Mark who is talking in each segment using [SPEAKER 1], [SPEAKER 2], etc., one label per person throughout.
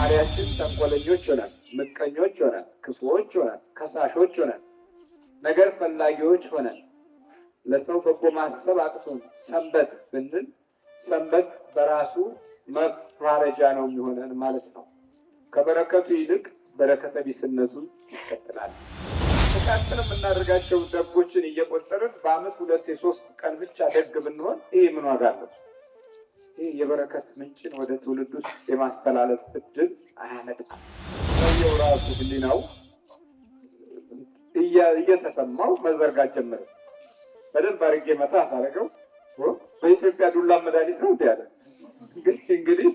[SPEAKER 1] ባህሪያችን ተንኮለኞች ሆነን፣ ምቀኞች ሆነን፣ ክፉዎች ሆነን፣ ከሳሾች ሆነን፣ ነገር ፈላጊዎች ሆነን ለሰው በጎ ማሰብ አቅቶን ሰንበት ብንል ሰንበት በራሱ መፋረጃ ነው የሚሆነን ማለት ነው። ከበረከቱ ይልቅ በረከተ ቢስነቱን ይቀጥላል። ተቃጥለን የምናደርጋቸው ደጎችን እየቆጠርን በዓመት 2-3 ቀን ብቻ ደግ ብንሆን ይህ ምን ዋጋ አለው? ይህ የበረከት ምንጭን ወደ ትውልድ ውስጥ የማስተላለፍ እድል አያመጣም። ሰውየው ራሱ ህሊናው እየተሰማው መዘርጋት ጀመረ። በደንብ አድርጌ መታ ሳደርገው በኢትዮጵያ ዱላ መድኃኒት ነው እንዲህ አለ። እንግዲህ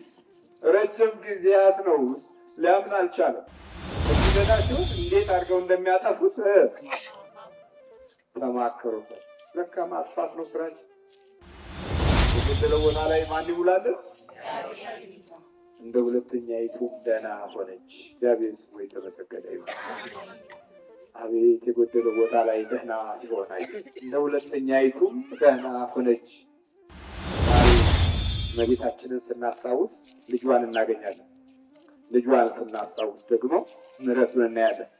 [SPEAKER 1] ረጅም ጊዜያት ነው ሊያምን አልቻለም። እዚህናቸው እንዴት አድርገው እንደሚያጠፉት ተማከሩበት። ለካ ማጥፋት ነው ስራችን። የጎደለው ቦታ ላይ ማን ይውላለን? እንደ ሁለተኛይቱ ደህና ሆነች። እግዚአብሔር ስሙ የተመሰገነ ይሁን። አቤት የጎደለው ቦታ ላይ ደህና ሲሆን እንደ ሁለተኛይቱ ደህና ሆነች። እመቤታችንን ስናስታውስ ልጇን እናገኛለን። ልጇን ስናስታውስ ደግሞ ምሕረቱን እናያለን።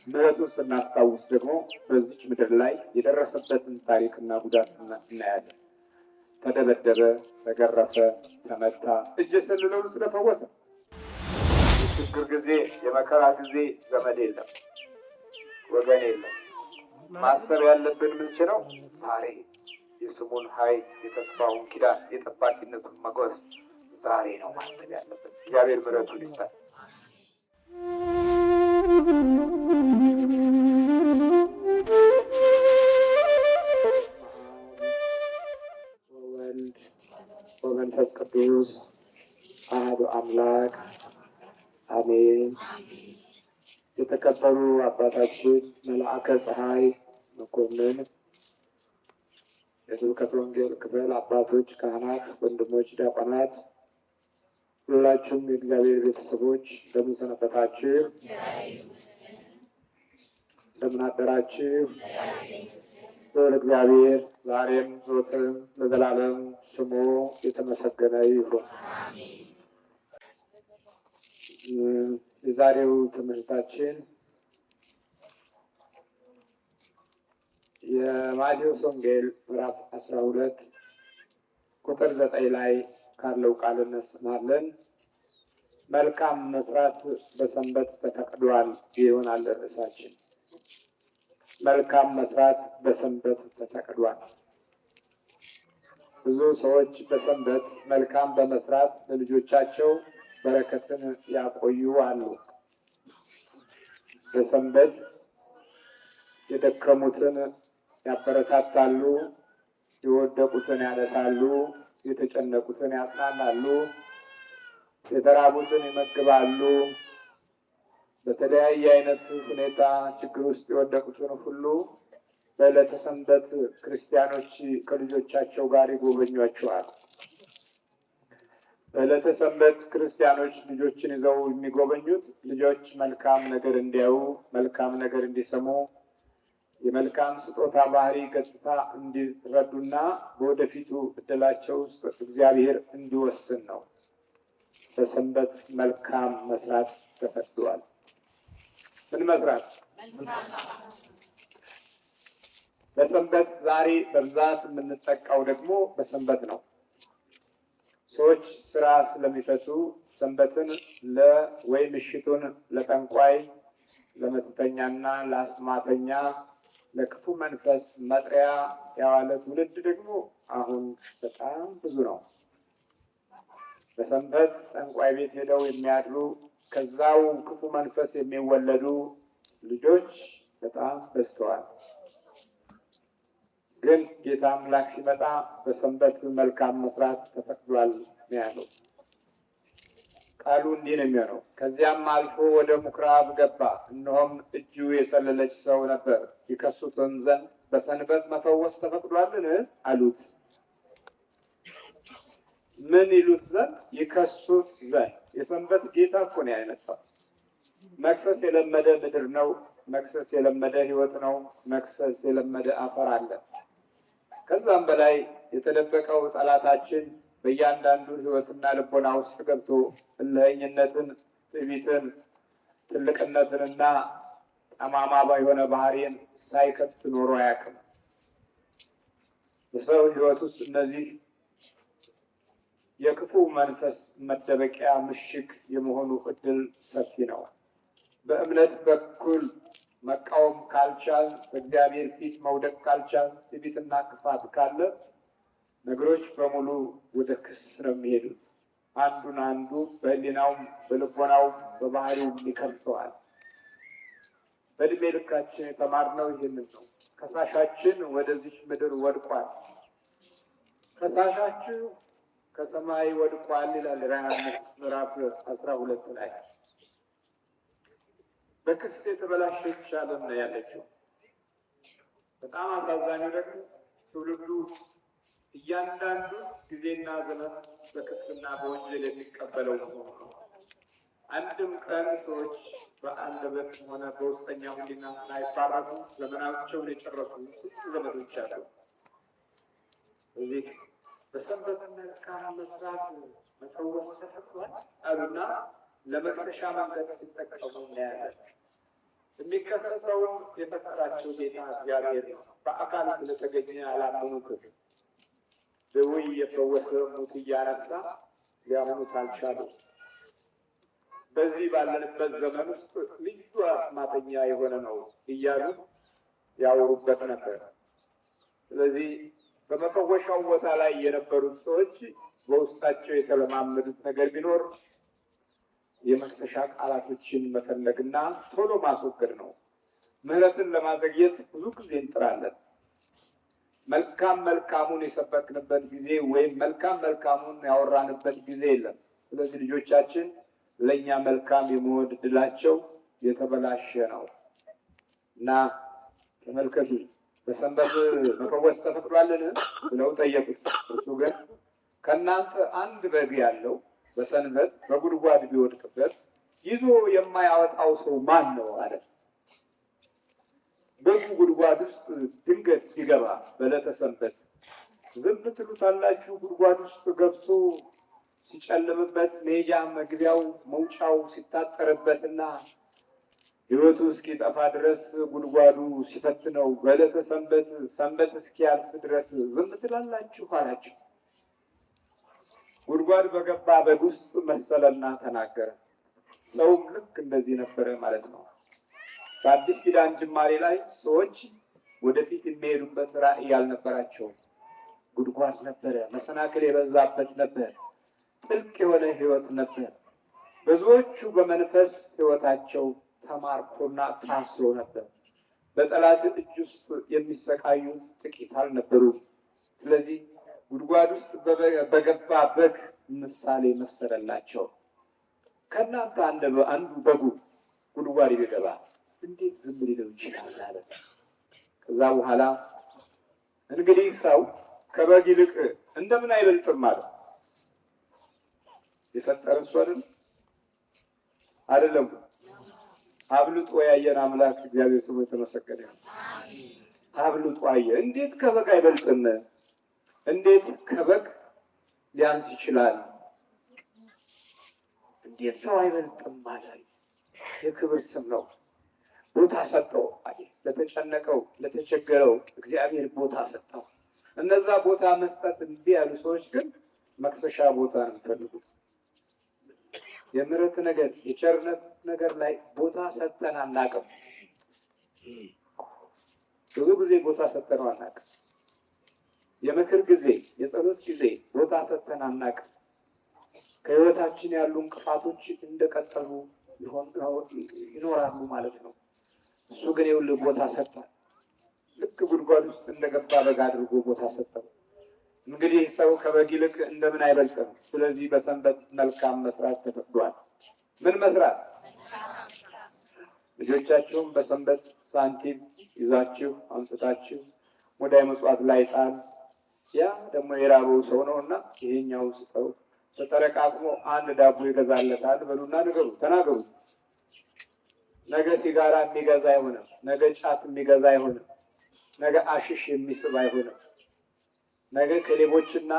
[SPEAKER 1] ምሕረቱን ስናስታውስ ደግሞ በዚች ምድር ላይ የደረሰበትን ታሪክና ጉዳት እናያለን። ተደበደበ፣ ተገረፈ፣ ተመታ፣ እጅ ሰልለው ስለፈወሰ። የችግር ጊዜ የመከራ ጊዜ ዘመድ የለም፣ ወገን የለም። ማሰብ ያለብን ምንችለው ዛሬ የስሙን ኃይል፣ የተስፋውን ኪዳን፣ የጠባቂነቱን መጎስ ዛሬ ነው ማሰብ ያለብን። እግዚአብሔር ምሕረቱን ይስጣል። ወወልድ ወመንፈስ ቅዱስ አሐዱ አምላክ አሜን። የተከበሩ አባታችን መልአከ ፀሐይ መኮንን፣ የስብከተ ወንጌል ክፍል አባቶች፣ ካህናት፣ ወንድሞች፣ ዲያቆናት፣ ሁላችሁም የእግዚአብሔር ቤተሰቦች እንደምን ሰነበታችሁ? እንደምን አደራችሁ? እግዚአብሔር ዛሬም ዘወትርም ለዘላለም ስሙ የተመሰገነ ይሁን። የዛሬው ትምህርታችን የማቴዎስ ወንጌል ምዕራፍ 12 ቁጥር 9 ላይ ካለው ቃል እንሰማለን። መልካም መስራት በሰንበት ተፈቅዷል ይሆናል ርዕሳችን። መልካም መስራት በሰንበት ተፈቅዷል። ብዙ ሰዎች በሰንበት መልካም በመስራት ለልጆቻቸው በረከትን ያቆዩ አሉ። በሰንበት የደከሙትን ያበረታታሉ፣ የወደቁትን ያነሳሉ፣ የተጨነቁትን ያጽናናሉ፣ የተራቡትን ይመግባሉ። በተለያየ አይነት ሁኔታ ችግር ውስጥ የወደቁትን ሁሉ በዕለተ ሰንበት ክርስቲያኖች ከልጆቻቸው ጋር ይጎበኟቸዋል። በዕለተ ሰንበት ክርስቲያኖች ልጆችን ይዘው የሚጎበኙት ልጆች መልካም ነገር እንዲያዩ፣ መልካም ነገር እንዲሰሙ፣ የመልካም ስጦታ ባህሪ ገጽታ እንዲረዱና በወደፊቱ እድላቸው ውስጥ እግዚአብሔር እንዲወስን ነው። በሰንበት መልካም መስራት ተፈቅዷል። ምን መስራት? በሰንበት ዛሬ በብዛት የምንጠቃው ደግሞ በሰንበት ነው። ሰዎች ስራ ስለሚፈቱ ሰንበትን ወይ ምሽቱን ለጠንቋይ፣ ለመተተኛና ለአስማተኛ፣ ለክፉ መንፈስ መጥሪያ ያዋለ ትውልድ ደግሞ አሁን በጣም ብዙ ነው። በሰንበት ጠንቋይ ቤት ሄደው የሚያድሩ ከዛው ክፉ መንፈስ የሚወለዱ ልጆች በጣም በዝተዋል። ግን ጌታ አምላክ ሲመጣ በሰንበት መልካም መስራት ተፈቅዷል ነው ያለው። ቃሉ እንዲህ ነው የሚሆነው። ከዚያም አልፎ ወደ ምኩራብ ገባ። እነሆም እጁ የሰለለች ሰው ነበር። ይከሱትን ዘንድ በሰንበት መፈወስ ተፈቅዷልን አሉት። ምን ይሉት ዘንድ? ይከሱት ዘንድ። የሰንበት ጌታ እኮ ነው ያመጣው። መክሰስ የለመደ ምድር ነው። መክሰስ የለመደ ሕይወት ነው። መክሰስ የለመደ አፈር አለ። ከዛም በላይ የተደበቀው ጠላታችን በእያንዳንዱ ሕይወትና ልቦና ውስጥ ገብቶ እልኸኝነትን፣ ትዕቢትን፣ ትልቅነትንና ጠማማ የሆነ ባህሪን ሳይከት ኖሮ አያውቅም። በሰው ሕይወት ውስጥ እነዚህ የክፉ መንፈስ መደበቂያ ምሽግ የመሆኑ እድል ሰፊ ነው። በእምነት በኩል መቃወም ካልቻል፣ በእግዚአብሔር ፊት መውደቅ ካልቻል፣ ትዕቢትና ክፋት ካለ ነገሮች በሙሉ ወደ ክስ ነው የሚሄዱት። አንዱን አንዱ በሕሊናውም በልቦናውም በባህሪውም ይከሰዋል። በዕድሜ ልካችን የተማርነው ይህንን ነው። ከሳሻችን ወደዚች ምድር ወድቋል። ከሳሻችሁ ከሰማይ ወድቋል ይላል ራዕይ ምዕራፍ 12 ላይ። በክስ የተበላሸች ዓለም ነው ያለችው። በጣም አሳዛኙ ደግሞ ትውልዱ እያንዳንዱ ጊዜና ዘመን በክስና በወንጀል የሚቀበለው መሆኑ ነው። አንድም ቀን ሰዎች በአንደበት ሆነ በውስጠኛ ሕሊና ሳይባረኩ ዘመናቸውን የጨረሱ ብዙ ዘመዶች አሉ። እዚህ በሰንበት መልካም መስራት መፈወስ ተፈቅዷል አሉና ለመክሰሻ መንገድ ሲጠቀሙ እናያለን። የሚከሰሰውን የፈጠራቸው ጌታ እግዚአብሔር ነው። በአካል ስለተገኘ አላመኑትም። ድውይ የፈወሰ ሙት እያነሳ ሊያምኑት አልቻሉም። በዚህ ባለንበት ዘመን ውስጥ ልዩ አስማተኛ የሆነ ነው እያሉ ያወሩበት ነበር። ስለዚህ በመፈወሻው ቦታ ላይ የነበሩት ሰዎች በውስጣቸው የተለማመዱት ነገር ቢኖር የመክሰሻ ቃላቶችን መፈለግና ቶሎ ማስወገድ ነው። ምሕረትን ለማዘግየት ብዙ ጊዜ እንጥራለን። መልካሙን የሰበክንበት ጊዜ ወይም መልካሙን ያወራንበት ጊዜ የለም። ስለዚህ ልጆቻችን ለእኛ መልካም የመሆን ዕድላቸው የተበላሸ ነው እና ተመልከቱ። በሰንበት መፈወስ ተፈቅዷልን ብለው ጠየቁት። እርሱ ግን ከእናንተ አንድ በግ ያለው በሰንበት በጉድጓድ ቢወድቅበት ይዞ የማያወጣው ሰው ማን ነው አለ። በጉ ጉድጓድ ውስጥ ድንገት ሲገባ በዕለተ ሰንበት ዝም ትሉታላችሁ? ጉድጓድ ውስጥ ገብቶ ሲጨልምበት መሄጃ መግቢያው መውጫው ሲታጠርበትና ሕይወቱ እስኪጠፋ ድረስ ጉድጓዱ ሲፈትነው በዕለተ ሰንበት እስኪያልፍ ድረስ ዝም ትላላችሁ አላቸው። ጉድጓድ በገባ በግ ውስጥ መሰለና ተናገረ። ሰውም ልክ እንደዚህ ነበረ ማለት ነው። በአዲስ ኪዳን ጅማሬ ላይ ሰዎች ወደፊት የሚሄዱበት ራዕይ አልነበራቸውም። ጉድጓድ ነበረ፣ መሰናክል የበዛበት ነበር፣ ጥልቅ የሆነ ሕይወት ነበር። ብዙዎቹ በመንፈስ ሕይወታቸው ተማርኮና ታስሮ ነበር። በጠላት እጅ ውስጥ የሚሰቃዩት ጥቂት አልነበሩም። ስለዚህ ጉድጓድ ውስጥ በገባ በግ ምሳሌ መሰለላቸው። ከእናንተ አንዱ በጉ ጉድጓድ ቢገባ እንዴት ዝም ሊለው ይችላል አለ። ከዛ በኋላ እንግዲህ ሰው ከበግ ይልቅ እንደምን አይበልጥም አለ። የፈጠረን ሰው አይደለም? አብልጦ ያየን አምላክ እግዚአብሔር ስሙ የተመሰገነ ይሁን። አብልጦ አየ። እንዴት ከበግ አይበልጥም? እንዴት ከበግ ሊያንስ ይችላል? እንዴት ሰው አይበልጥም ማለት የክብር ስም ነው። ቦታ ሰጠው። ለተጨነቀው ለተቸገረው እግዚአብሔር ቦታ ሰጠው። እነዛ ቦታ መስጠት እምቢ ያሉ ሰዎች ግን መክሰሻ ቦታ ነው የሚፈልጉት። የምሕረት ነገር የቸርነት ነገር ላይ ቦታ ሰጠን አናውቅም። ብዙ ጊዜ ቦታ ሰጠን አናውቅም። የምክር ጊዜ የጸሎት ጊዜ ቦታ ሰጠን አናውቅም። ከሕይወታችን ያሉ እንቅፋቶች እንደቀጠሉ ይኖራሉ ማለት ነው። እሱ ግን ይኸውልህ ቦታ ሰጠን። ልክ ጉድጓድ ውስጥ እንደገባ በግ አድርጎ ቦታ ሰጠው። እንግዲህ ሰው ከበግ ይልቅ እንደምን አይበልጥም? ስለዚህ በሰንበት መልካም መስራት ተፈቅዷል። ምን መስራት? ልጆቻችሁም በሰንበት ሳንቲም ይዛችሁ አምጥታችሁ ሙዳየ ምጽዋት ላይ ጣል። ያ ደግሞ የራበው ሰው ነው እና ይሄኛው ስጠው። ተጠረቃቅሞ አንድ ዳቦ ይገዛለታል በሉና ንገሩ፣ ተናገሩ። ነገ ሲጋራ የሚገዛ አይሆንም። ነገ ጫት የሚገዛ አይሆንም። ነገ አሽሽ የሚስብ አይሆንም። ነገ ከሌቦችና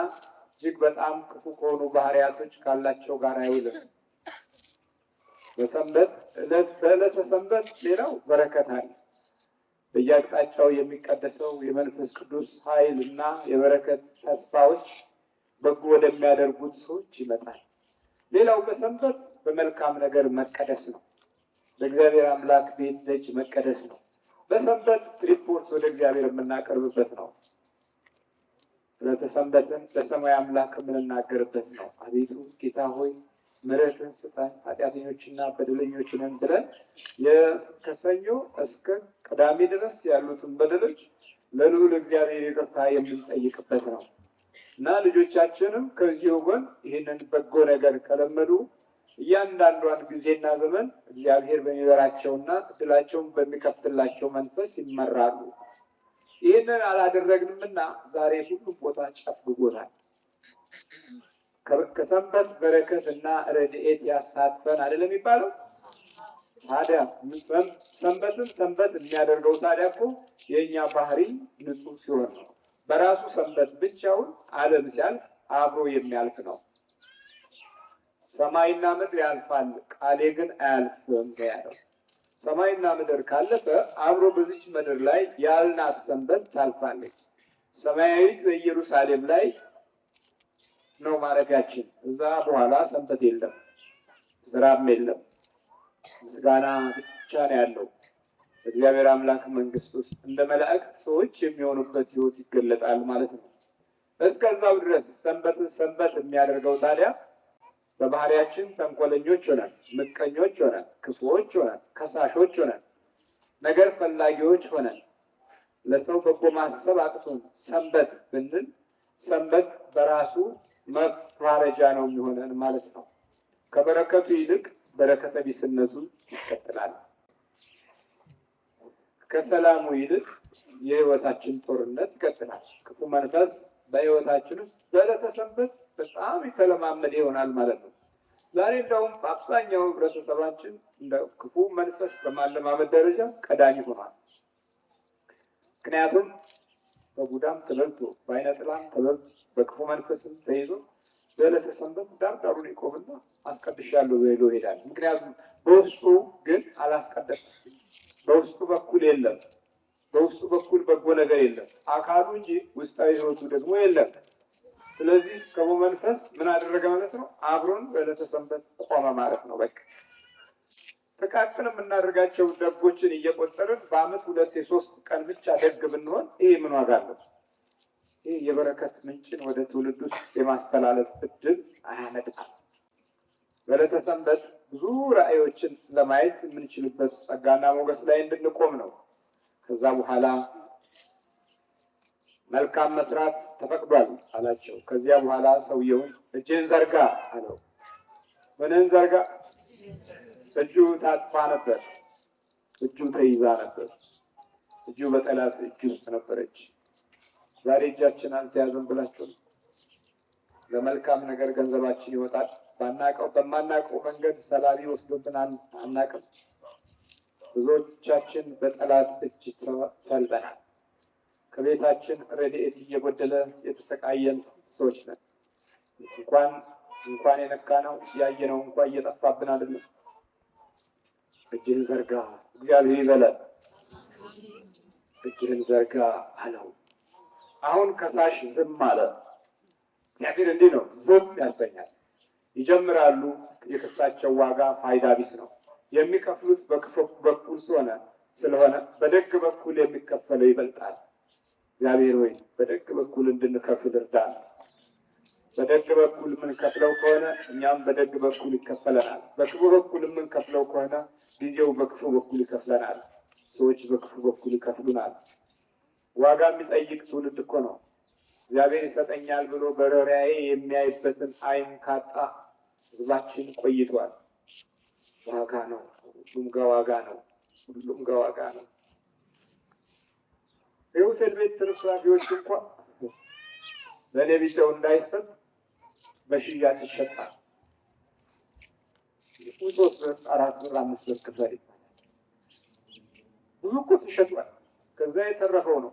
[SPEAKER 1] እጅግ በጣም ክፉ ከሆኑ ባህሪያቶች ካላቸው ጋር አይውልም። በዕለተ ሰንበት ሌላው በረከት አለ። በየአቅጣጫው የሚቀደሰው የመንፈስ ቅዱስ ኃይል እና የበረከት ተስፋዎች በጎ ወደሚያደርጉት ሰዎች ይመጣል። ሌላው በሰንበት በመልካም ነገር መቀደስ ነው። በእግዚአብሔር አምላክ ቤት ደጅ መቀደስ ነው። በሰንበት ሪፖርት ወደ እግዚአብሔር የምናቀርብበት ነው። ስለተሰንበትን ለሰማይ አምላክ የምንናገርበት ነው። አቤቱ ጌታ ሆይ ምሕረትን ስጠን ኃጢአተኞችና በደለኞች ነን ብለን ከሰኞ እስከ ቅዳሜ ድረስ ያሉትን በደሎች ለልዑል እግዚአብሔር ይቅርታ የምንጠይቅበት ነው እና ልጆቻችንም ከዚህ ወገን ይህንን በጎ ነገር ከለመዱ እያንዳንዷን ጊዜና ዘመን እግዚአብሔር በሚበራቸውና እድላቸውን በሚከፍትላቸው መንፈስ ይመራሉ። ይህንን አላደረግንምና ዛሬ ሁሉም ቦታ ጨፍግጎታል። ከሰንበት በረከት እና ረድኤት ያሳትፈን አይደለም የሚባለው። ታዲያ ሰንበትን ሰንበት የሚያደርገው ታዲያ እኮ የእኛ ባህሪ ንጹሕ ሲሆን ነው። በራሱ ሰንበት ብቻውን ዓለም ሲያልፍ አብሮ የሚያልፍ ነው። ሰማይና ምድር ያልፋል ቃሌ ግን አያልፍም ያለው። ሰማይና ምድር ካለፈ አብሮ በዚች ምድር ላይ ያልናት ሰንበት ታልፋለች። ሰማያዊት በኢየሩሳሌም ላይ ነው ማረፊያችን። እዛ በኋላ ሰንበት የለም፣ ስራም የለም፣ ምስጋና ብቻ ነው ያለው። እግዚአብሔር አምላክ መንግስት ውስጥ እንደ መላእክት ሰዎች የሚሆኑበት ህይወት ይገለጣል ማለት ነው። እስከዛው ድረስ ሰንበትን ሰንበት የሚያደርገው ታዲያ በባህሪያችን ተንኮለኞች ሆነን፣ ምቀኞች ሆነን፣ ክፉዎች ሆነን፣ ከሳሾች ሆነን፣ ነገር ፈላጊዎች ሆነን ለሰው በጎ ማሰብ አቅቶን ሰንበት ብንል ሰንበት በራሱ መፋረጃ ነው የሚሆነን ማለት ነው። ከበረከቱ ይልቅ በረከተ ቢስነቱ ይቀጥላል። ከሰላሙ ይልቅ የህይወታችን ጦርነት ይቀጥላል። ክፉ መንፈስ በህይወታችን ውስጥ በዕለተ ሰንበት በጣም የተለማመደ ይሆናል ማለት ነው። ዛሬ እንደውም በአብዛኛው ህብረተሰባችን እንደ ክፉ መንፈስ በማለማመድ ደረጃ ቀዳሚ ሆኗል። ምክንያቱም በቡዳም ተበልቶ በአይነ ጥላም ተበልቶ በክፉ መንፈስም ተይዞ በዕለተ ሰንበት ዳርዳሩን ይቆምና አስቀድሻለሁ ብሎ ይሄዳል። ምክንያቱም በውስጡ ግን አላስቀደሰም። በውስጡ በኩል የለም። በውስጡ በኩል በጎ ነገር የለም። አካሉ እንጂ ውስጣዊ ህይወቱ ደግሞ የለም። ስለዚህ ክፉ መንፈስ ምን አደረገ ማለት ነው? አብሮን በዕለተ ሰንበት ቆመ ማለት ነው። በቃ ጥቃቅን የምናደርጋቸው ደጎችን እየቆጠርን በዓመት 2-3 ቀን ብቻ ደግ ብንሆን ይህ ምን ዋጋ አለው? ይህ የበረከት ምንጭን ወደ ትውልድ ውስጥ የማስተላለፍ እድል አያመጣም። በዕለተ ሰንበት ብዙ ራእዮችን ለማየት የምንችልበት ጸጋና ሞገስ ላይ እንድንቆም ነው። ከዛ በኋላ መልካም መስራት ተፈቅዷል አላቸው። ከዚያ በኋላ ሰውየውን እጅህን ዘርጋ አለው። ምንን ዘርጋ? እጁ ታጥፋ ነበር። እጁ ተይዛ ነበር። እጁ በጠላት እጅ ውስጥ ነበረች። ዛሬ እጃችን አልተያዘም ብላችሁ ለመልካም ነገር ገንዘባችን ይወጣል። በማናውቀው መንገድ ሰላቢ ወስዶብን አናውቅም። ብዙዎቻችን በጠላት እጅ ተሰልበናል። ከቤታችን ረድኤት እየጎደለ የተሰቃየን ሰዎች ነን። እንኳን የነካነው ያየነው እንኳን እየጠፋብን አይደለም። እጅህን ዘርጋ እግዚአብሔር ይበላል። እጅህን ዘርጋ አለው። አሁን ከሳሽ ዝም አለ። እግዚአብሔር እንዲህ ነው፣ ዝም ያሰኛል። ይጀምራሉ። የክሳቸው ዋጋ ፋይዳ ቢስ ነው። የሚከፍሉት በክፉ በኩል ስለሆነ በደግ በኩል የሚከፈለው ይበልጣል። እግዚአብሔር ሆይ በደግ በኩል እንድንከፍል እርዳን። በደግ በኩል የምንከፍለው ከሆነ እኛም በደግ በኩል ይከፈለናል። በክፉ በኩል የምንከፍለው ከሆነ ጊዜው በክፉ በኩል ይከፍለናል። ሰዎች በክፉ በኩል ይከፍሉናል። ዋጋ የሚጠይቅ ትውልድ እኮ ነው። እግዚአብሔር ይሰጠኛል ብሎ በርህራሄ የሚያይበትን ዓይን ካጣ ህዝባችን ቆይቷል። ዋጋ ነው። ሁሉም ጋር ዋጋ ነው። ሁሉም ጋር ዋጋ ነው። የሆቴል ቤት ትርፍራፊዎች እንኳን ለእኔ ቢጤው እንዳይሰጥ በሽያጭ ይሸጣል። 3 ብር፣ 4 ብር፣ 5 ብር ክፈል ይባላል። ብዙ እኮ ተሸጧል። ከዛ የተረፈው ነው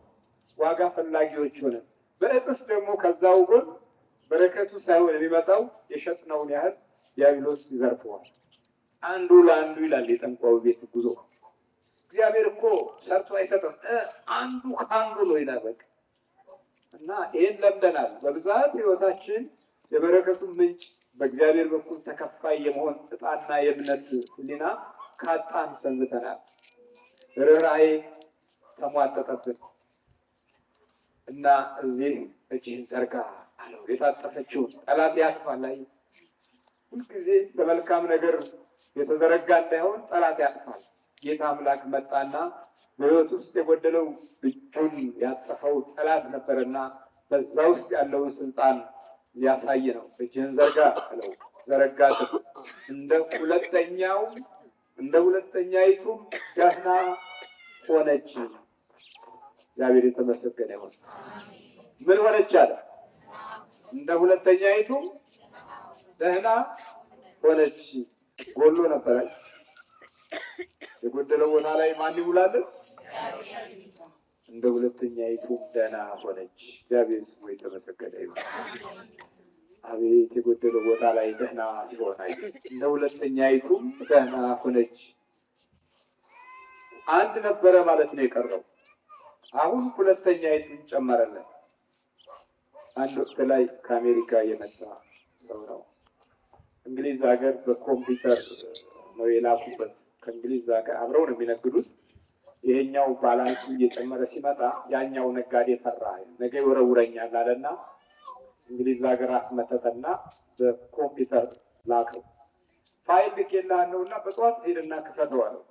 [SPEAKER 1] ዋጋ ፈላጊዎች ሆነ። በእጥፍ ደግሞ ከዛው ጎን በረከቱ ሳይሆን የሚመጣው የሸጥነውን ያህል ዲያብሎስ ይዘርፈዋል። አንዱ ለአንዱ ይላል የጠንቋዩ ቤት ጉዞ። እግዚአብሔር እኮ ሰርቶ አይሰጥም፣ አንዱ ከአንዱ ነው ይላል። በቃ እና ይሄን ለምደናል። በብዛት ህይወታችን የበረከቱ ምንጭ በእግዚአብሔር በኩል ተከፋይ የመሆን ዕጣና የእምነት ህሊና ካጣን ሰንብተናል። ርኅራኄ ተሟጠጠብን እና እዚህ እጅህን ዘርጋ አለው። የታጠፈችውን ጠላት ያጥፋል። ላይ ሁልጊዜ በመልካም ነገር የተዘረጋ እንዳይሆን ጠላት ያጥፋል። ጌታ አምላክ መጣና በሕይወት ውስጥ የጎደለው እጁን ያጠፈው ጠላት ነበርና በዛ ውስጥ ያለውን ስልጣን ሊያሳይ ነው። እጅህን ዘርጋ አለው። ዘረጋት። እንደ ሁለተኛይቱም ደህና ሆነች። እግዚአብሔር የተመሰገነ ይሁን። ምን ሆነች አለ? እንደ ሁለተኛይቱም ደህና ሆነች። ጎሎ ነበረች። የጎደለው ቦታ ላይ ማን ይውላል? እንደ ሁለተኛይቱም ደህና ሆነች። እግዚአብሔር ስሙ የተመሰገነ ይሁን። አቤት የጎደለው ቦታ ላይ ደህና ሲሆን እንደ ሁለተኛይቱም ደህና ሆነች። አንድ ነበረ ማለት ነው የቀረው። አሁን ሁለተኛይቱን ጨመረለን። አንድ ወቅት ላይ ከአሜሪካ የመጣ ሰው ነው። እንግሊዝ ሀገር በኮምፒውተር ነው የላኩበት። ከእንግሊዝ ሀገር አብረው ነው የሚነግዱት። ይሄኛው ባላንሱ እየጨመረ ሲመጣ ያኛው ነጋዴ ፈራ፣ ነገ ይወረውረኛል አለና እንግሊዝ ሀገር አስመተተና በኮምፒውተር ላከው። ፋይል ልኬልሃለሁና በጠዋት ሄድና ክፈተው አለው።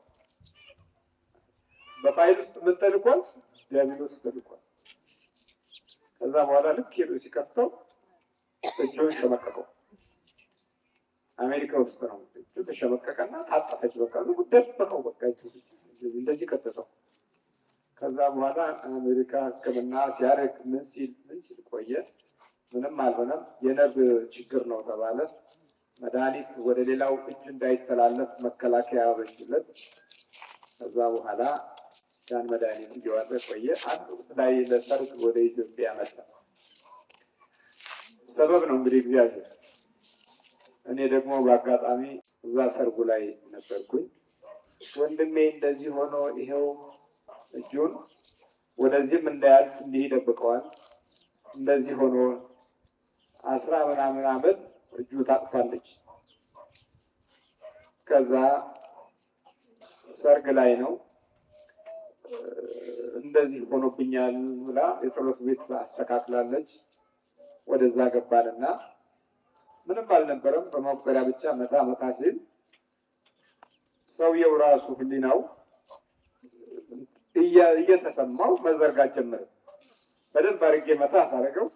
[SPEAKER 1] በፋይል ውስጥ ምን ተልኳል? ዲያብሎስ ተልኳል። ከዛ በኋላ ልክ ሄዶ ሲከፍተው እጁን ሸመቀቀው። አሜሪካ ውስጥ ነው። እጁ ተሸመቀቀና ታጠፈች። በቃ ደበቀው። በቃ እንደዚህ ከተተው። ከዛ በኋላ አሜሪካ ሕክምና ሲያደርግ ምን ሲል ቆየ። ምንም አልሆነም። የነርቭ ችግር ነው ተባለ። መድኃኒት ወደ ሌላው እጅ እንዳይተላለፍ መከላከያ በጅለት። ከዛ በኋላ ያን መድኃኒት እየዋጠ ቆየ። አንድ ላይ ለሰርግ ወደ ኢትዮጵያ መጣ። ሰበብ ነው እንግዲህ እግዚአብሔር። እኔ ደግሞ በአጋጣሚ እዛ ሰርጉ ላይ ነበርኩኝ። ወንድሜ እንደዚህ ሆኖ ይሄው እጁን ወደዚህም እንዳያልፍ እንዲህ ይደብቀዋል። እንደዚህ ሆኖ 10 ምናምን ዓመት እጁ ታጥፋለች። ከዛ ሰርግ ላይ ነው እንደዚህ ሆኖብኛል ብላ የጸሎት ቤት አስተካክላለች። ወደዛ ገባንና ምንም አልነበረም። በመቁጠሪያ ብቻ መታ ሲል ሰውየው ራሱ ህሊናው እየተሰማው መዘርጋት ጀመረ። በደንብ አድርጌ መታ ሳረገው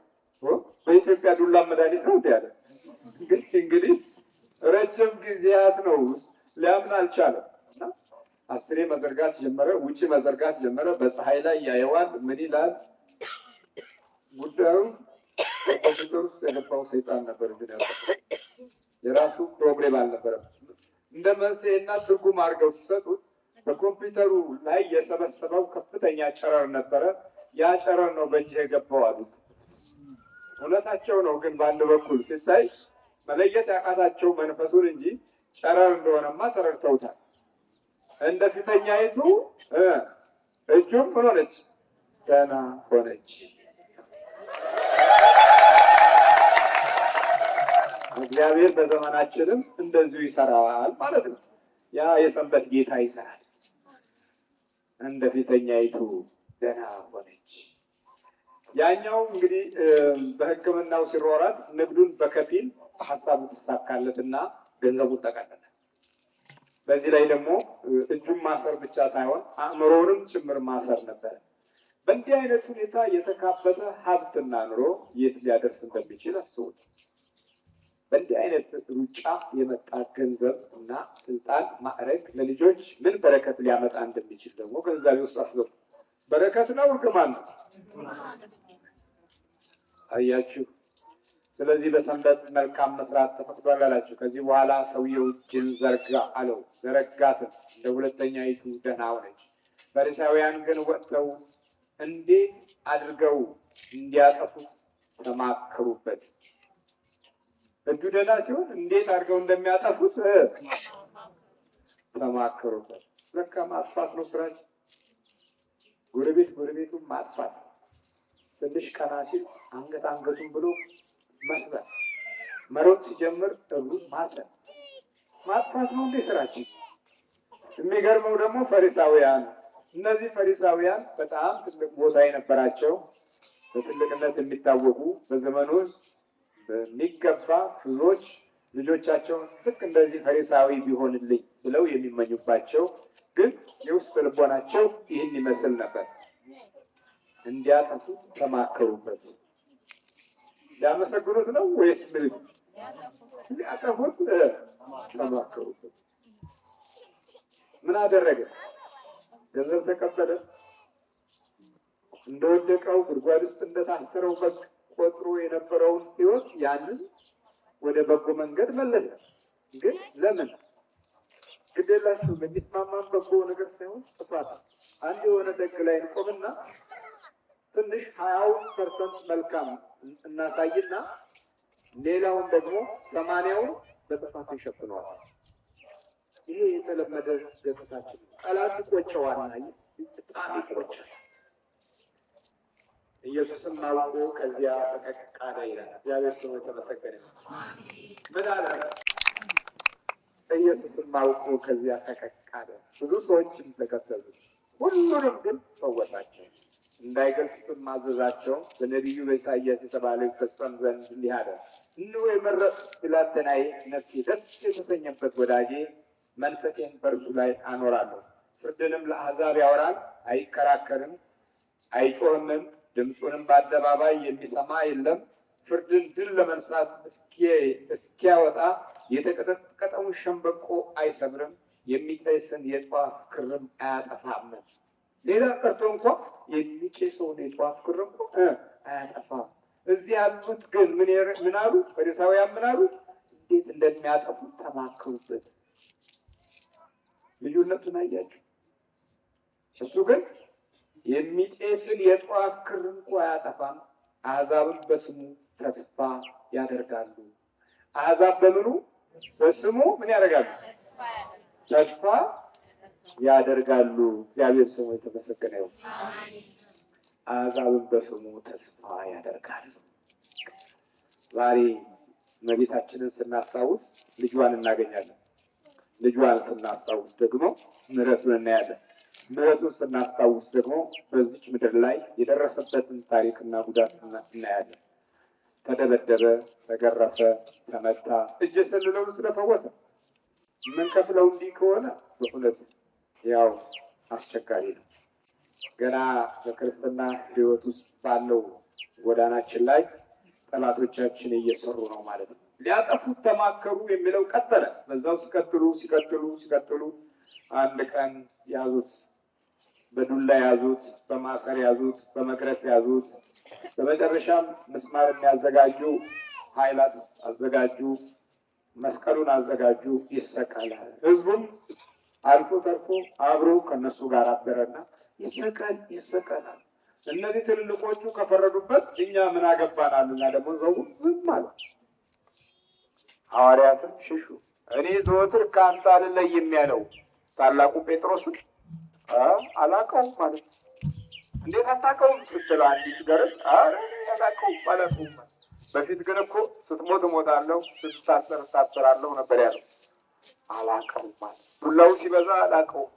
[SPEAKER 1] በኢትዮጵያ ዱላ መድኃኒት ነው ያለ። እንግዲህ ረጅም ጊዜያት ነው ሊያምን አልቻለም። 10 መዘርጋት ጀመረ። ውጪ መዘርጋት ጀመረ። በፀሐይ ላይ ያየዋል። ምን ይላል? ጉዳዩ በኮምፒውተር ውስጥ የገባው ሰይጣን ነበር። ግን የራሱ ፕሮብሌም አልነበረም። እንደ መንስኤና ትርጉም አድርገው ሲሰጡት በኮምፒውተሩ ላይ የሰበሰበው ከፍተኛ ጨረር ነበረ። ያ ጨረር ነው በእጅ የገባው አሉት። እውነታቸው ነው። ግን በአንድ በኩል ሲታይ መለየት ያቃታቸው መንፈሱን እንጂ ጨረር እንደሆነማ ተረድተውታል። እንደ ፊተኛይቱ እጁም ምን ሆነች? ደህና ሆነች። እግዚአብሔር በዘመናችንም እንደዚሁ ይሰራል ማለት ነው። ያ የሰንበት ጌታ ይሰራል። እንደ ፊተኛይቱ ደህና ሆነች። ያኛው እንግዲህ በሕክምናው ሲሯሯጥ ንግዱን በከፊል ሀሳቡ ተሳካለትና ገንዘቡን ጠቀለለ። በዚህ ላይ ደግሞ እጁን ማሰር ብቻ ሳይሆን አእምሮንም ጭምር ማሰር ነበር። በእንዲህ አይነት ሁኔታ የተካበተ ሀብትና ኑሮ የት ሊያደርስ እንደሚችል አስቡት። በእንዲህ አይነት ሩጫ የመጣ ገንዘብ እና ስልጣን፣ ማዕረግ ለልጆች ምን በረከት ሊያመጣ እንደሚችል ደግሞ ገንዘቤ ውስጥ አስገቡ። በረከት ነው እርግማን ነው? አያችሁ። ስለዚህ በሰንበት መልካም መስራት ተፈቅዷል አላችሁ። ከዚህ በኋላ ሰውየው እጅን ዘርጋ አለው። ዘረጋትም፣ እንደ ሁለተኛይቱ ደህና ሆነች። ፈሪሳውያን ግን ወጥተው እንዴት አድርገው እንዲያጠፉት ተማከሩበት። እጁ ደህና ሲሆን እንዴት አድርገው እንደሚያጠፉት ተማከሩበት። ለካ ማጥፋት ነው ስራችን። ጎረቤቱን ማጥፋት፣ ትንሽ ቀና ሲል አንገቱን ብሎ መስበር፣ መሮጥ ሲጀምር እግሩን ማሰር፣ ማጥፋት ነው እንዴ ስራችን? የሚገርመው ደግሞ ፈሪሳውያን፣ እነዚህ ፈሪሳውያን በጣም ትልቅ ቦታ የነበራቸው በትልቅነት የሚታወቁ በዘመኑ በሚገባ ብዙዎች ልጆቻቸውን ልክ እንደዚህ ፈሪሳዊ ቢሆንልኝ ብለው የሚመኙባቸው፣ ግን የውስጥ ልቦናቸው ይህን ይመስል ነበር። እንዲያጠፉት ተማከሩበት። ሊያመሰግኑት ነው ወይስ ምን? ሊያጠፉት ተማከሩበት። ምን አደረገ? ገንዘብ ተቀበለ። እንደወደቀው ጉድጓድ ውስጥ እንደታሰረው በግ ቆጥሮ የነበረውን ሕይወት ያንን ወደ በጎ መንገድ መለሰ። ግን ለምን? ግዴላችሁ የሚስማማን በጎ ነገር ሳይሆን ጥፋት። አንድ የሆነ ደግ ላይ እንቆምና ትንሽ 20% መልካም እናሳይና ሌላውን ደግሞ 80ውን በጥፋት ይሸፍነዋል። ይሄ የተለመደ ገጽታችን። ጠላት ይቆጨዋል፣ በጣም ይቆጫል። ኢየሱስም አውቆ ከዚያ ፈቀቅ አለ ይላል። እግዚአብሔር ስሙ የተመሰገነ ነው። ምን አለ? ኢየሱስም አውቆ ከዚያ ፈቀቅ አለ። ብዙ ሰዎችም ተከተሉት፣ ሁሉንም ግን ፈወሳቸው። እንዳይገልጹም ማዘዛቸው። በነቢዩ በኢሳይያስ የተባለው ይፈጸም ዘንድ እንዲህ አለ፣ እነሆ የመረጥሁት ብላቴናዬ፣ ነፍሴ ደስ የተሰኘበት ወዳጄ፣ መንፈሴን በእርሱ ላይ አኖራለሁ። ፍርድንም ለአሕዛብ ያወራል፣ አይከራከርም፣ አይጮህምም፣ ድምፁንም በአደባባይ የሚሰማ የለም። ፍርድን ድል ለመንሳት እስኪያወጣ የተቀጠቀጠውን ሸምበቆ አይሰብርም፣ የሚጤስን የጧፍ ክርም አያጠፋም። ሌላ ቀርቶ እንኳ የሚጤሰውን የጧፍ ክር እንኳ አያጠፋም። እዚህ ያሉት ግን ምን አሉ? ፈሪሳውያን ምን አሉ? እንዴት እንደሚያጠፉት ተማከሩበት። ልዩነቱን አያችሁ? እሱ ግን የሚጤስን የጧፍ ክር እንኳ አያጠፋም። አሕዛብም በስሙ ተስፋ ያደርጋሉ። አሕዛብ በምኑ? በስሙ ምን ያደርጋሉ? ተስፋ ያደርጋሉ። እግዚአብሔር ስሙ የተመሰገነ ይሁን። አሕዛብም በስሙ ተስፋ ያደርጋሉ። ዛሬ እመቤታችንን ስናስታውስ ልጇን እናገኛለን። ልጇን ስናስታውስ ደግሞ ምሕረቱን እናያለን። ምሕረቱን ስናስታውስ ደግሞ በዚች ምድር ላይ የደረሰበትን ታሪክና ጉዳት እናያለን። ተደበደበ፣ ተገረፈ፣ ተመታ፣ እጅ ሰልለው ስለፈወሰ የምንከፍለው እንዲህ ከሆነ በእውነት ያው አስቸጋሪ ነው። ገና በክርስትና ሕይወት ውስጥ ባለው ጎዳናችን ላይ ጠላቶቻችን እየሰሩ ነው ማለት ነው። ሊያጠፉት ተማከሩ የሚለው ቀጠለ። በዛው ሲቀጥሉ አንድ ቀን ያዙት፣ በዱላ ያዙት፣ በማሰር ያዙት፣ በመግረፍ ያዙት። በመጨረሻም ምስማር የሚያዘጋጁ ኃይላት አዘጋጁ፣ መስቀሉን አዘጋጁ፣ ይሰቀላል። ህዝቡም አልፎ ተርፎ አብሮ ከነሱ ጋር አበረና ይሰቀላል። እነዚህ ትልልቆቹ ከፈረዱበት እኛ ምን አገባናልና ደግሞ ዘው ዝም አለ። ሐዋርያትም ሽሹ። እኔ ዘወትር ከአንተ አልለይም ያለው ታላቁ ጴጥሮስን አላውቀውም ማለት ነው። እንዴት አታውቀውም ስትለው አንዲት ገረድ አላውቀውም። በፊት ግን እኮ ስትሞት እሞታለሁ፣ ስትታሰር እታሰራለሁ ነበር ያለው። አላውቀውም ማለት ዱላው ሲበዛ አላውቀውም፣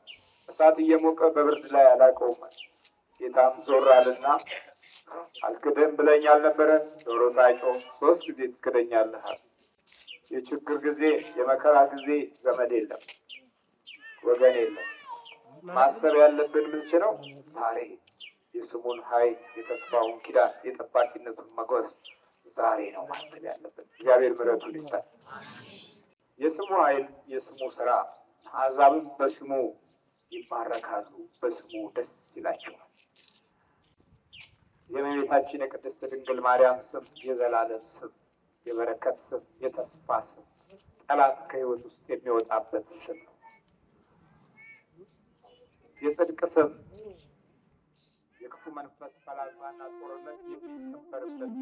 [SPEAKER 1] እሳት እየሞቀ በብርድ ላይ አላውቀውም ማለት። ጌታም ዞር አለና አልክድህም ብለኝ አልነበረ? ዶሮ ሳይጮህ 3 ጊዜ ትክደኛለህ። የችግር ጊዜ የመከራ ጊዜ ዘመድ የለም፣ ወገን የለም። ማሰብ ያለብን ምንችለው ዛሬ የስሙን ኃይል፣ የተስፋውን ኪዳን፣ የጠባቂነቱን መጎስ ዛሬ ነው ማሰብ ያለብን። እግዚአብሔር ምሕረቱን ይስጠን። የስሙ ኃይል፣ የስሙ ስራ፣ አሕዛብም በስሙ ይባረካሉ፣ በስሙ ደስ ይላቸዋል። የእመቤታችን የቅድስት ድንግል ማርያም ስም የዘላለም ስም፣ የበረከት ስም፣ የተስፋ ስም፣ ጠላት ከሕይወት ውስጥ የሚወጣበት ስም፣ የጽድቅ ስም፣ የክፉ መንፈስ ፈላጻና ጦርነት የሚሰበርበት